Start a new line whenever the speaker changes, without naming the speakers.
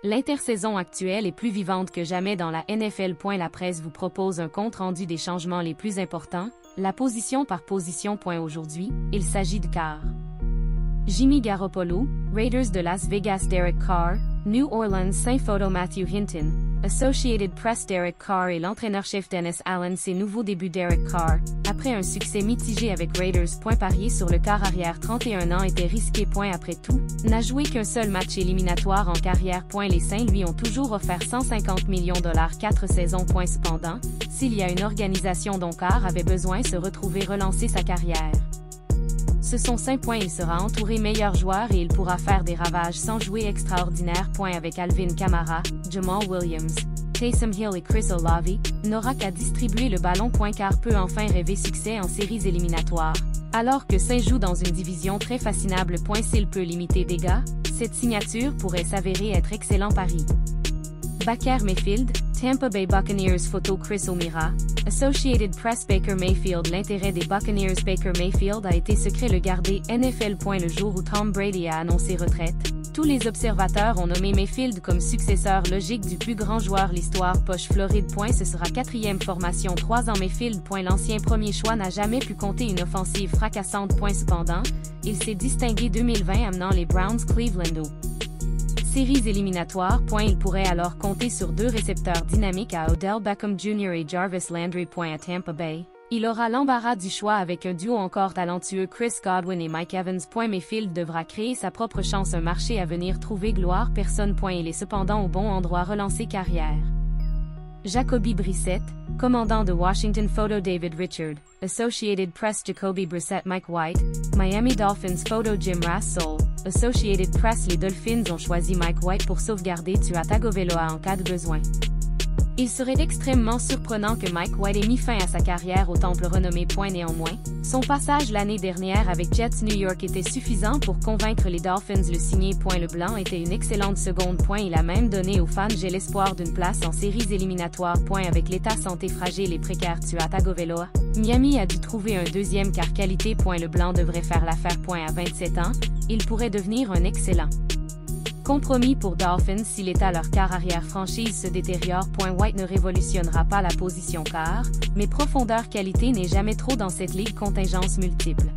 L'intersaison actuelle est plus vivante que jamais dans la NFL. La presse vous propose un compte-rendu des changements les plus importants, la position par position. Aujourd'hui, il s'agit de quart. Jimmy Garoppolo, Raiders de Las Vegas Derek Carr, New Orleans Saints photo Matthew Hinton, Associated Press Derek Carr et l'entraîneur-chef Dennis Allen. Ses nouveaux débuts. Derek Carr, après un succès mitigé avec Raiders. Parier sur le quart arrière 31 ans était risqué. Après tout, n'a joué qu'un seul match éliminatoire en carrière. Les Saints lui ont toujours offert 150 millions $, 4 saisons. Cependant, s'il y a une organisation dont Carr avait besoin se retrouver relancer sa carrière, ce sont 5 points. Il sera entouré meilleur joueur et il pourra faire des ravages sans jouer extraordinaire. Avec Alvin Kamara, Jamal Williams, Taysom Hill et Chris Olave, n'aura qu'à distribuer le ballon. Carr peut enfin rêver succès en séries éliminatoires. Alors que Saints joue dans une division très fascinable. S'il peut limiter dégâts, cette signature pourrait s'avérer être excellent pari. Baker Mayfield, Tampa Bay Buccaneers photo Chris O'Meara, Associated Press Baker Mayfield. L'intérêt des Buccaneers. Baker Mayfield a été secret le gardé NFL. Le jour où Tom Brady a annoncé retraite, tous les observateurs ont nommé Mayfield comme successeur logique du plus grand joueur l'histoire. Poche Floride. Ce sera 4e formation 3 ans. Mayfield. L'ancien premier choix n'a jamais pu compter une offensive fracassante. Cependant, il s'est distingué 2020 amenant les Browns Cleveland aux séries éliminatoires. Il pourrait alors compter sur 2 récepteurs dynamiques à Odell Beckham Jr. et Jarvis Landry. À Tampa Bay, il aura l'embarras du choix avec un duo encore talentueux Chris Godwin et Mike Evans. Mayfield devra créer sa propre chance. Un marché à venir trouver gloire personne. Il est cependant au bon endroit relancer carrière. Jacoby Brissett, commandant de Washington photo David Richard, Associated Press Jacoby Brissett. Mike White, Miami Dolphins photo Jim Russell, Associated Press. Les Dolphins ont choisi Mike White pour sauvegarder Tua Tagovailoa en cas de besoin. Il serait extrêmement surprenant que Mike White ait mis fin à sa carrière au temple renommé. Néanmoins, son passage l'année dernière avec Jets New York était suffisant pour convaincre les Dolphins le signer. Le blanc était une excellente seconde. Il a même donné aux fans l'espoir d'une place en séries éliminatoires. Avec l'état santé fragile et précaire Tua Tagovailoa, Miami a dû trouver un deuxième quart qualité. Le blanc devrait faire l'affaire. À 27 ans, il pourrait devenir un excellent compromis pour Dolphins si l'état leur quart arrière franchise se détériore. White ne révolutionnera pas la position quart, mais profondeur qualité n'est jamais trop dans cette ligue. Contingence multiple.